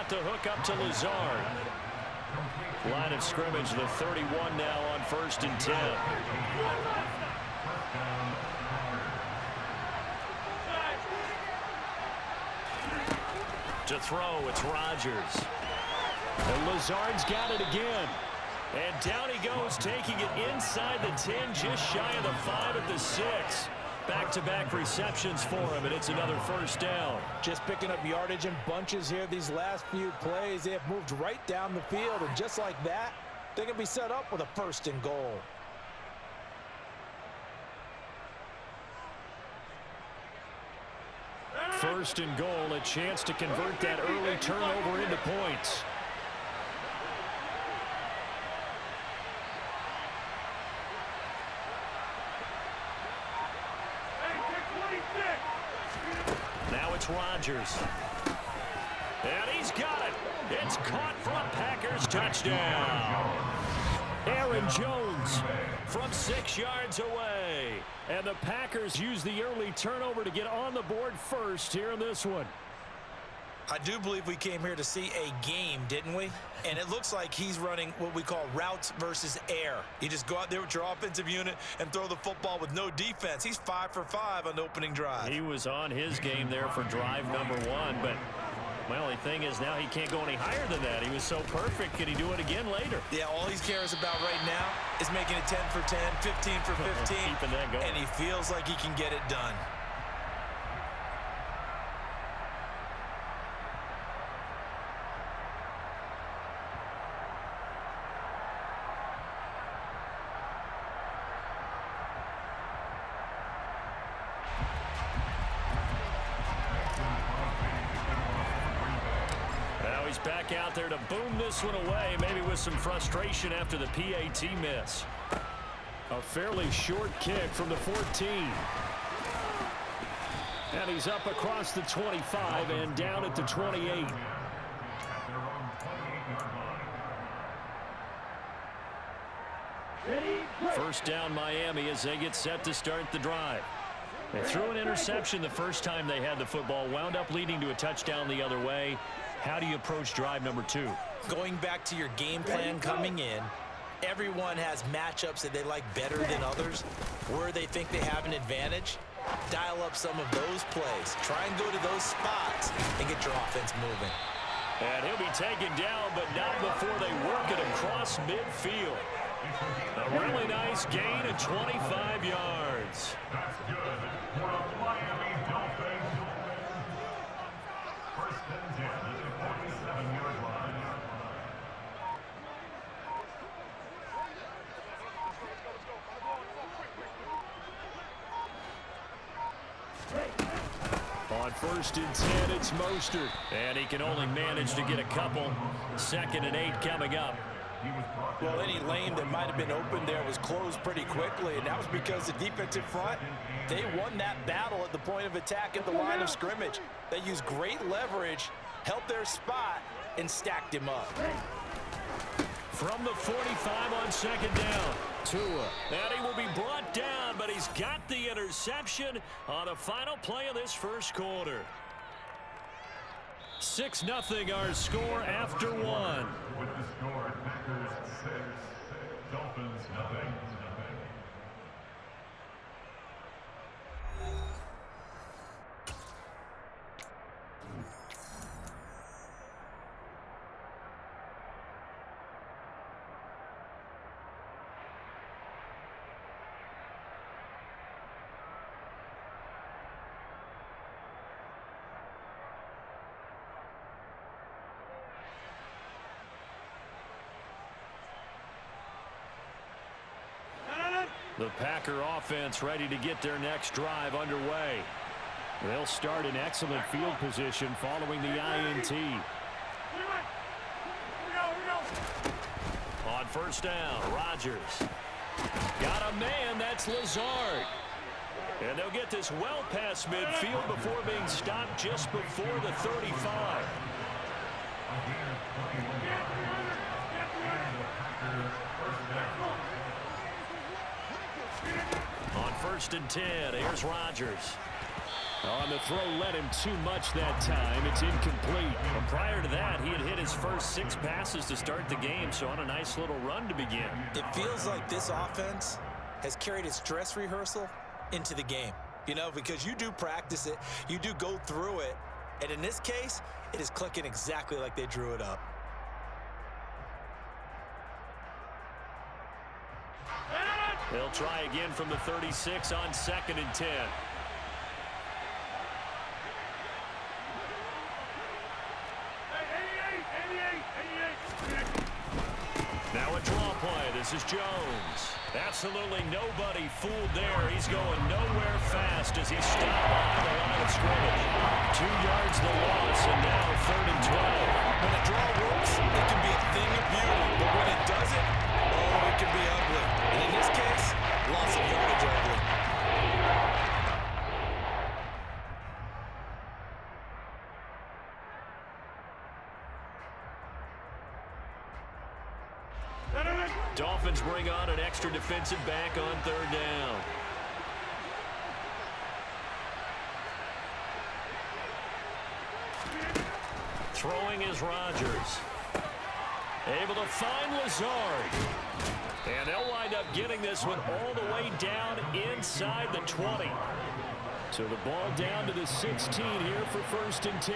got the hook up to Lazard. Line of scrimmage, the 31 now on 1st and 10. To throw, it's Rodgers. And Lazard's got it again. And down he goes, taking it inside the 10, just shy of the 5 at the 6. Back-to-back receptions for him, and it's another 1st down. Just picking up yardage in bunches here these last few plays. They have moved right down the field, and just like that, they can be set up with a 1st and goal. First and goal, a chance to convert that early turnover into points. Now it's Rodgers. And he's got it. It's caught for a Packers touchdown. Aaron Jones from 6 yards away. And the Packers use the early turnover to get on the board first here in this one. I do believe we came here to see a game, didn't we? And it looks like he's running what we call routes versus air. You just go out there with your offensive unit and throw the football with no defense. He's 5 for 5 on the opening drive. He was on his game there for drive number 1, but my only thing is now he can't go any higher than that. He was so perfect. Can he do it again later? Yeah, all he cares about right now is making it 10 for 10, 15 for 15. Keeping that going. And he feels like he can get it done. Back out there to boom this one away, maybe with some frustration after the PAT miss. A fairly short kick from the 14. And he's up across the 25 and down at the 28. First down Miami as they get set to start the drive. They threw an interception the first time they had the football, wound up leading to a touchdown the other way. How do you approach drive number 2? Going back to your game plan coming in, everyone has matchups that they like better than others. Where they think they have an advantage, dial up some of those plays. Try and go to those spots and get your offense moving. And he'll be taken down, but not before they work it across midfield. A really nice gain of 25 yards. That's good for the Miami Dolphins. First and 10 at the 47-yard line. On 1st and 10, it's Mostert. And he can only manage to get a couple. 2nd and 8 coming up. Well, any lane that might have been open there was closed pretty quickly, and that was because the defensive front, they won that battle at the point of attack at the line of scrimmage. They used great leverage, held their spot, and stacked him up. From the 45 on 2nd down. Tua. And he will be brought down, but he's got the interception on the final play of this first quarter. 6-0 our score after 1. With the score, Packers 6, Dolphins nothing. The Packer offense ready to get their next drive underway. They'll start in excellent field position following the INT. On 1st down, Rodgers. Got a man, that's Lazard. And they'll get this well past midfield before being stopped just before the 35. On 1st and 10, here's Rodgers. On the throw led him too much that time. It's incomplete. Well, prior to that, he had hit his first 6 passes to start the game, so on a nice little run to begin. It feels like this offense has carried its dress rehearsal into the game. You know, because you do practice it, you do go through it, and in this case, it is clicking exactly like they drew it up. They'll try again from the 36 on 2nd and 10. Now a draw play. This is Jones. Absolutely nobody fooled there. He's going nowhere fast as he stopped behind the line of scrimmage. 2 yards the loss, and now 3rd and 12. When a draw works, it can be a thing of beauty. But when it doesn't, oh, it can be ugly. And in this case, loss of yardage ugly. Dolphins bring on an extra defensive back on 3rd down. Throwing is Rodgers. Able to find Lazard. And they'll wind up getting this one all the way down inside the 20. So the ball down to the 16 here for 1st and 10.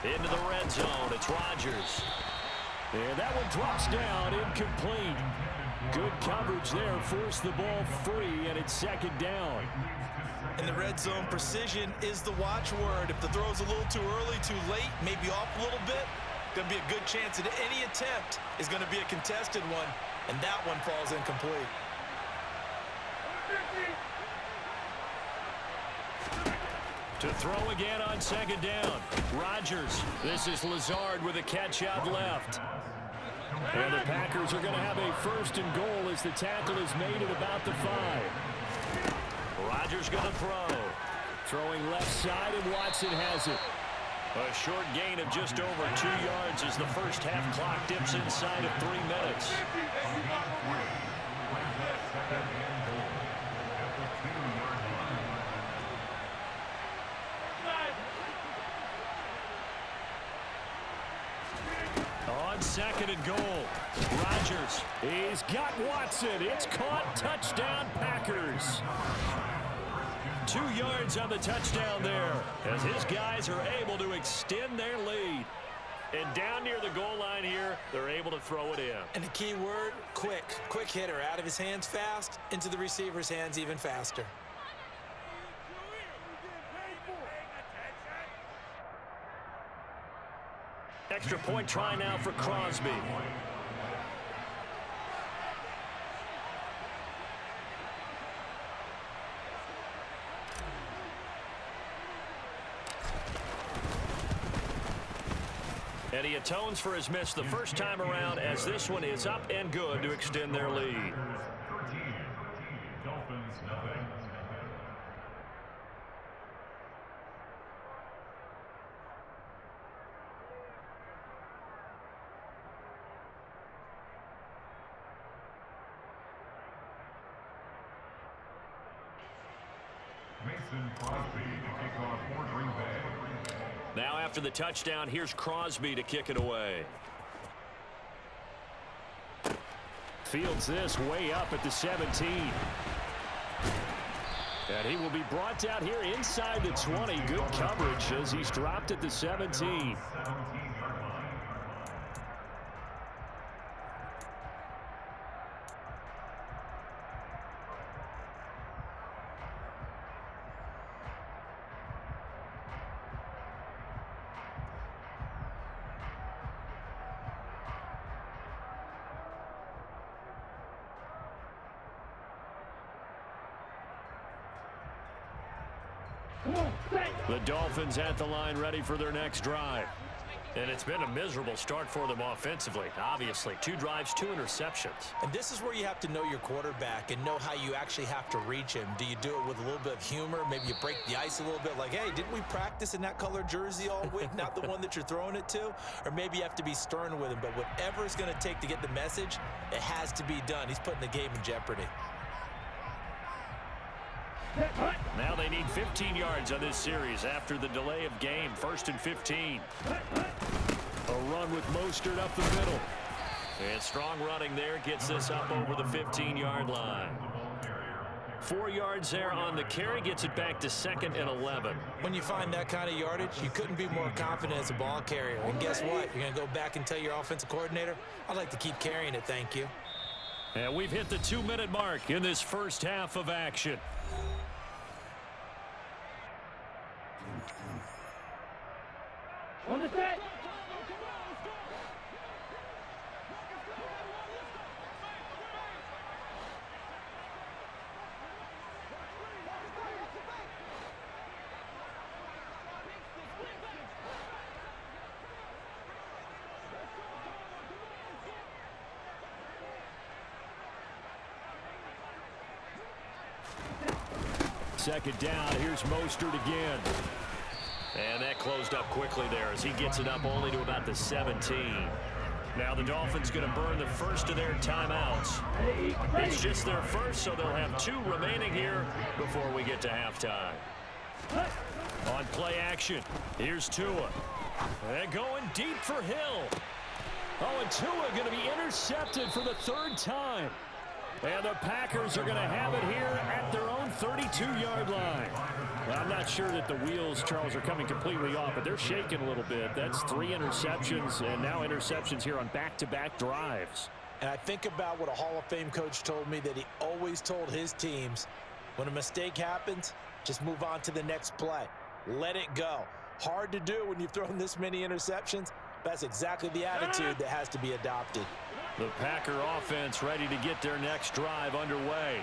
Into the red zone, it's Rodgers. And that one drops down, incomplete. Good coverage there, forced the ball free, and it's 2nd down. In the red zone, precision is the watchword. If the throw's a little too early, too late, maybe off a little bit, going to be a good chance that any attempt is going to be a contested one, and that one falls incomplete. To throw again on 2nd down. Rodgers. This is Lazard with a catch out left. And the Packers are going to have a 1st and goal as the tackle is made at about the 5. Rodgers going to throw. Throwing left side, and Watson has it. A short gain of just over 2 yards as the first half clock dips inside of 3 minutes. On 2nd and goal, Rodgers. He's got Watson. It's caught. Touchdown, Packers. 2 yards on the touchdown there as his guys are able to extend their lead. And down near the goal line here, they're able to throw it in. And the key word, quick. Quick hitter. Out of his hands fast, into the receiver's hands even faster. Extra point try now for Crosby. And he atones for his miss the first time around as this one is up and good to extend their lead. Dolphins, nothing. Mason Crosby to kick off for Green Bay. Now after the touchdown, here's Crosby to kick it away. Fields this way up at the 17. And he will be brought down here inside the 20. Good coverage as he's dropped at the 17. The Dolphins at the line ready for their next drive. And it's been a miserable start for them offensively, obviously. 2 drives, 2 interceptions. And this is where you have to know your quarterback and know how you actually have to reach him. Do you do it with a little bit of humor? Maybe you break the ice a little bit like, hey, didn't we practice in that color jersey all week, not the one that you're throwing it to? Or maybe you have to be stern with him. But whatever it's going to take to get the message, it has to be done. He's putting the game in jeopardy. Now they need 15 yards on this series after the delay of game. 1st and 15. A run with Mostert up the middle. And strong running there gets this up over the 15-yard line. 4 yards there on the carry, gets it back to 2nd and 11. When you find that kind of yardage, you couldn't be more confident as a ball carrier. And guess what? You're going to go back and tell your offensive coordinator, I'd like to keep carrying it, thank you. And we've hit the 2-minute mark in this first half of action. On the set. Second down, here's Mostert again. And that closed up quickly there as he gets it up only to about the 17. Now the Dolphins going to burn the first of their timeouts. It's just their first, so they'll have 2 remaining here before we get to halftime. On play action, here's Tua. And going deep for Hill. Oh, and Tua going to be intercepted for the 3rd time. And the Packers are going to have it here at their own 32-yard line. Well, I'm not sure that the wheels, Charles, are coming completely off, but they're shaking a little bit. That's 3 interceptions, and now interceptions here on back-to-back drives. And I think about what a Hall of Fame coach told me that he always told his teams, when a mistake happens, just move on to the next play. Let it go. Hard to do when you've thrown this many interceptions. That's exactly the attitude that has to be adopted. The Packer offense ready to get their next drive underway.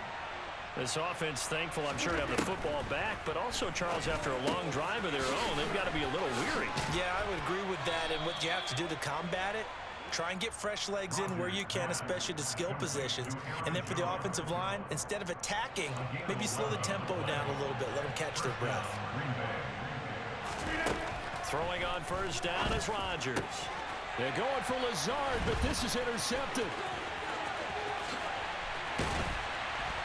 This offense thankful, I'm sure, to have the football back, but also, Charles, after a long drive of their own, they've got to be a little weary. Yeah, I would agree with that, and what you have to do to combat it, try and get fresh legs in where you can, especially the skill positions. And then for the offensive line, instead of attacking, maybe slow the tempo down a little bit, let them catch their breath. Throwing on first down is Rodgers. They're going for Lazard, but this is intercepted.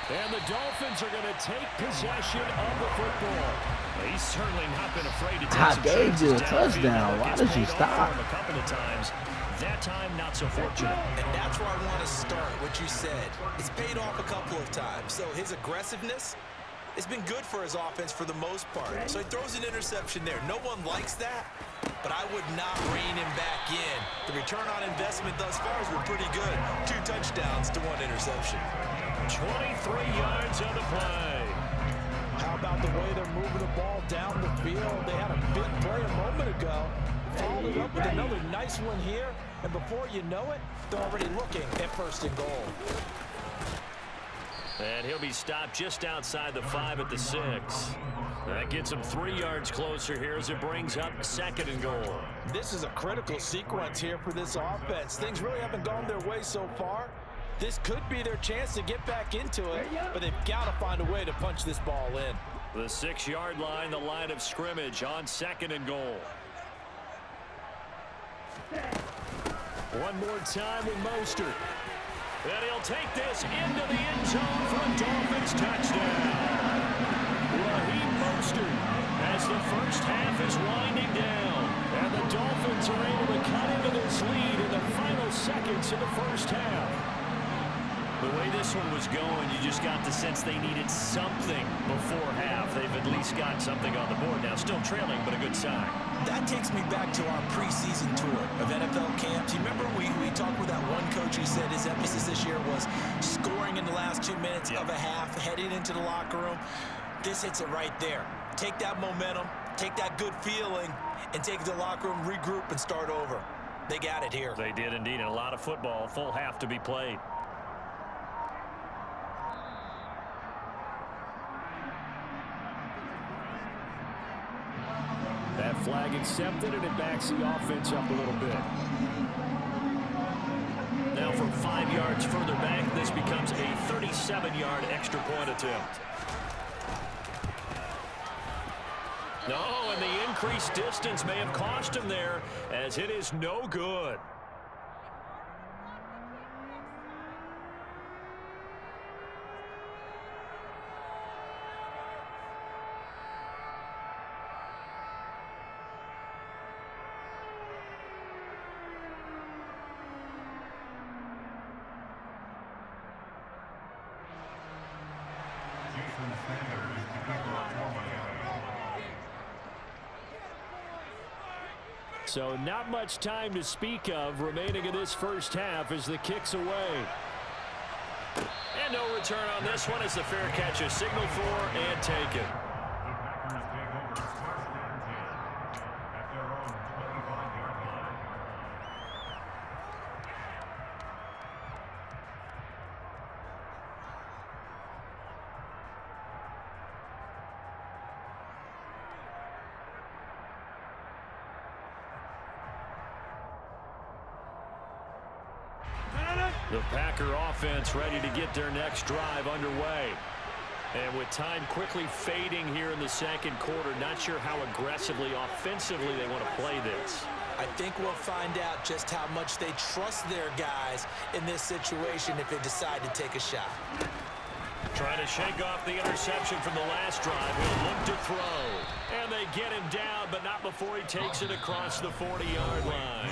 And the Dolphins are going to take possession of the football. Well, he's certainly not been afraid to take some gave you a chances touchdown. Why did you stop? A couple of times. That time, not so fortunate. And that's where I want to start, what you said. It's paid off a couple of times. So his aggressiveness, it's been good for his offense for the most part. So he throws an interception there. No one likes that, but I would not rein him back in. The return on investment thus far has been pretty good. 2 touchdowns to 1 interception. 23 yards on the play. How about the way they're moving the ball down the field? They had a big play a moment ago. Followed it up with another nice one here. And before you know it, they're already looking at 1st and goal. And he'll be stopped just outside the 5 at the 6. That gets him 3 yards closer here as it brings up 2nd and goal. This is a critical sequence here for this offense. Things really haven't gone their way so far. This could be their chance to get back into it, but they've got to find a way to punch this ball in. The 6-yard line, the line of scrimmage on 2nd and goal. One more time with Mostert. And he'll take this into the end zone for a Dolphins touchdown. Raheem Mostert as the first half is winding down. And the Dolphins are able to cut into this lead in the final seconds of the first half. The way this one was going, you just got the sense they needed something before half. They've at least got something on the board now. Still trailing, but a good sign. That takes me back to our preseason tour of NFL camps. You remember we talked with that one coach who said his emphasis this year was scoring in the last 2 minutes of a half, heading into the locker room. This hits it right there. Take that momentum, take that good feeling, and take it to the locker room, regroup, and start over. They got it here. They did indeed, and a lot of football, full half to be played. That Flag accepted, and it backs the offense up a little bit. Now from 5 yards further back, this becomes a 37-yard extra point attempt. No, and the increased distance may have cost him there, as it is no good. So not much time to speak of remaining in this first half as the kick's away. And no return on this one as the fair catch is signaled for and taken. The Packer offense ready to get their next drive underway. And with time quickly fading here in the second quarter, not sure how aggressively, offensively they want to play this. I think we'll find out just how much they trust their guys in this situation if they decide to take a shot. Trying to shake off the interception from the last drive. He'll look to throw. And they get him down, but not before he takes it across the 40-yard line.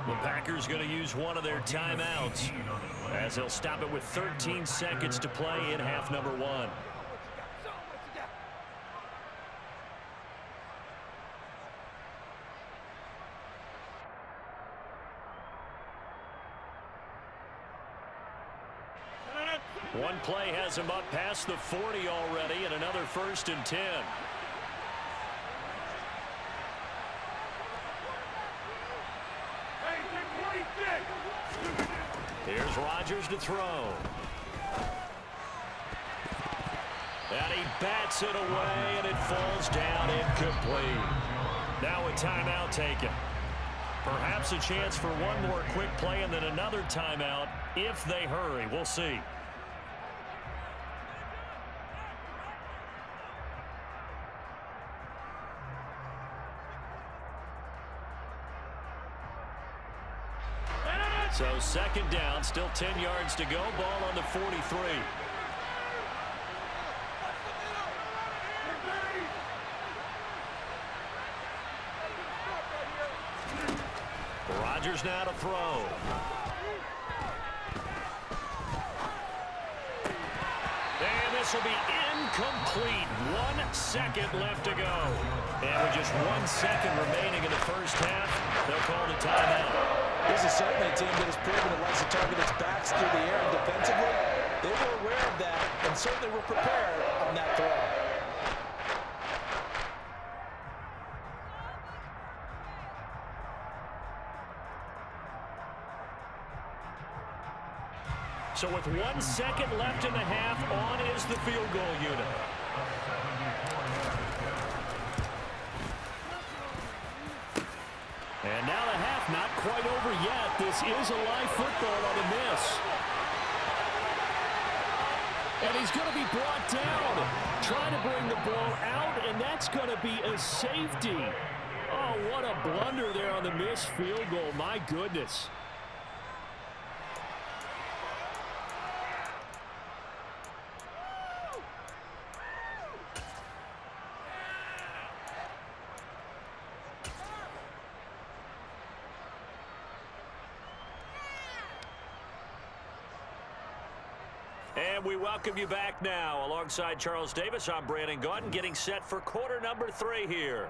The Packers going to use one of their timeouts as they'll stop it with 13 seconds to play in half number one. One play has him up past the 40 already, and another 1st and 10. Here's Rodgers to throw. And he bats it away, and it falls down incomplete. Now a timeout taken. Perhaps a chance for one more quick play and then another timeout if they hurry. We'll see. So 2nd down, still 10 yards to go. Ball on the 43. Rodgers now to throw. And this will be incomplete. 1 second left to go. And with just 1 second remaining in the first half, they'll call the timeout. This is certainly a team that has proven it likes to target its backs through the air and defensively. They were aware of that and certainly were prepared on that throw. So with 1 second left in the half, on is the field goal unit. And now the half not quite over yet. This is a live football on the miss. And he's going to be brought down. Trying to bring the ball out, and that's going to be a safety. Oh, what a blunder there on the missed field goal. My goodness. And we welcome you back now. Alongside Charles Davis, I'm Brandon Gaudin, getting set for quarter number 3 here.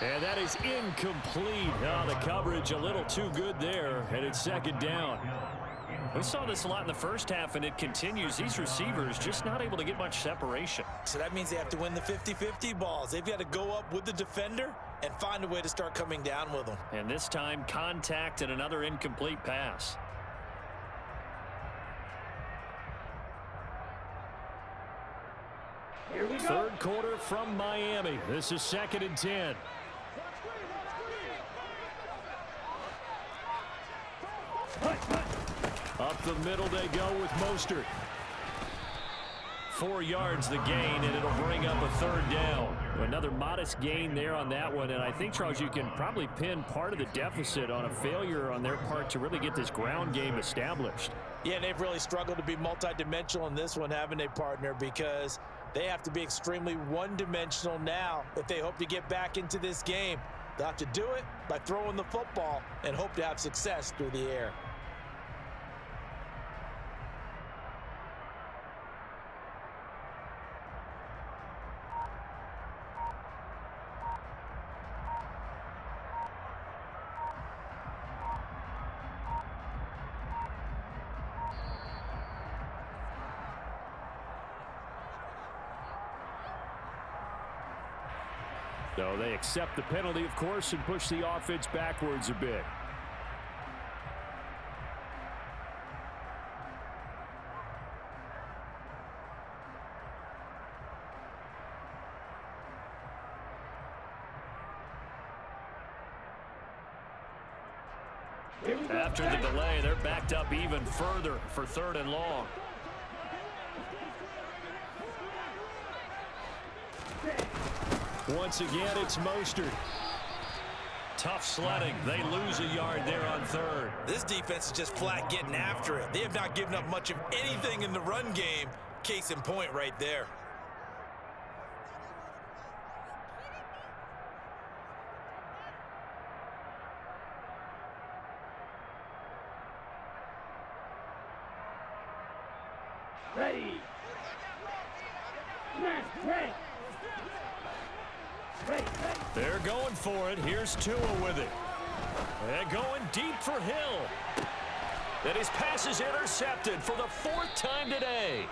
And that is incomplete. Oh, the coverage a little too good there, and it's second down. We saw this a lot in the first half, and it continues. These receivers just not able to get much separation. So that means they have to win the 50-50 balls. They've got to go up with the defender and find a way to start coming down with them. And this time, contact and another incomplete pass. Here we go. Third quarter from Miami. This is 2nd and 10. Up the middle they go with Mostert. 4 yards the gain, and it'll bring up a third down. Another modest gain there on that one, and I think, Charles, you can probably pin part of the deficit on a failure on their part to really get this ground game established. Yeah, they've really struggled to be multidimensional in this one, haven't they, partner? Because they have to be extremely one-dimensional now if they hope to get back into this game. They'll have to do it by throwing the football and hope to have success through the air. So they accept the penalty, of course, and push the offense backwards a bit. After the delay, they're backed up even further for 3rd and long. Once again, it's Mostert. Tough sledding. They lose a yard there on 3rd. This defense is just flat getting after it. They have not given up much of anything in the run game. Case in point right there. Ready. Ready. They're going for it. Here's Tua with it. They're going deep for Hill. And his pass is intercepted for the 4th time today.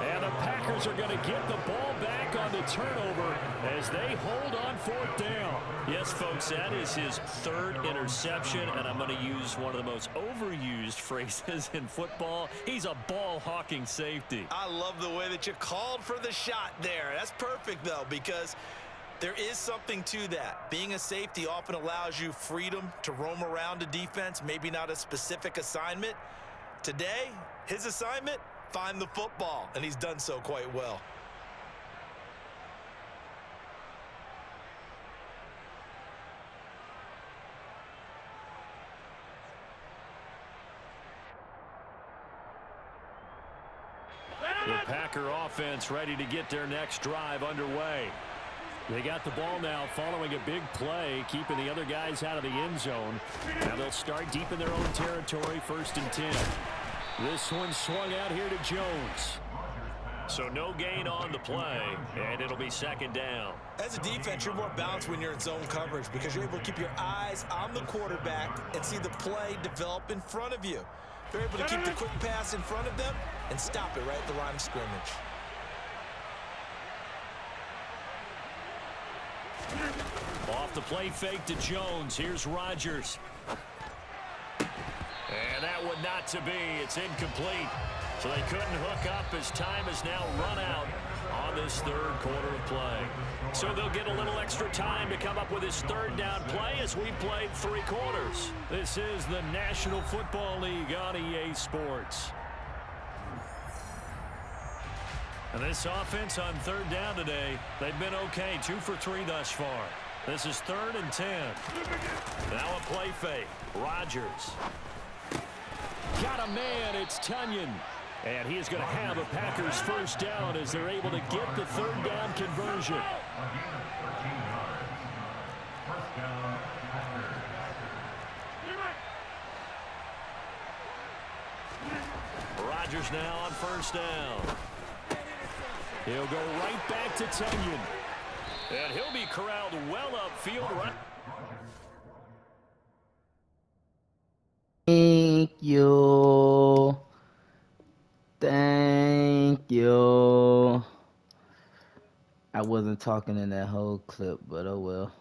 And the Packers are going to get the ball back on the turnover as they hold on 4th down. Yes, folks, that is his 3rd interception, and I'm going to use one of the most overused phrases in football. He's a ball-hawking safety. I love the way that you called for the shot there. That's perfect, though, because there is something to that. Being a safety often allows you freedom to roam around a defense, maybe not a specific assignment. Today, his assignment, find the football, and he's done so quite well. The Packer offense ready to get their next drive underway. They got the ball now following a big play, keeping the other guys out of the end zone. Now they'll start deep in their own territory, 1st and 10. This one swung out here to Jones. So no gain on the play, and it'll be 2nd down. As a defense, you're more balanced when you're in zone coverage because you're able to keep your eyes on the quarterback and see the play develop in front of you. They're able to keep the quick pass in front of them and stop it right at the line of scrimmage. Off the play fake to Jones. Here's Rodgers. And that one not to be. It's incomplete. So they couldn't hook up as time has now run out on this 3rd quarter of play. So they'll get a little extra time to come up with his 3rd down play as we played 3 quarters. This is the National Football League on EA Sports. And this offense on 3rd down today, they've been okay. 2 for 3 thus far. This is 3rd and 10. Now a play fake. Rodgers. Got a man. It's Tunyon. And he is going to have a Packers 1st down as they're able to get the 3rd down conversion. Rodgers now on 1st down. He'll go right back to Tunyon. And he'll be corralled well upfield. Right. Thank you. Thank you. I wasn't talking in that whole clip, but oh well.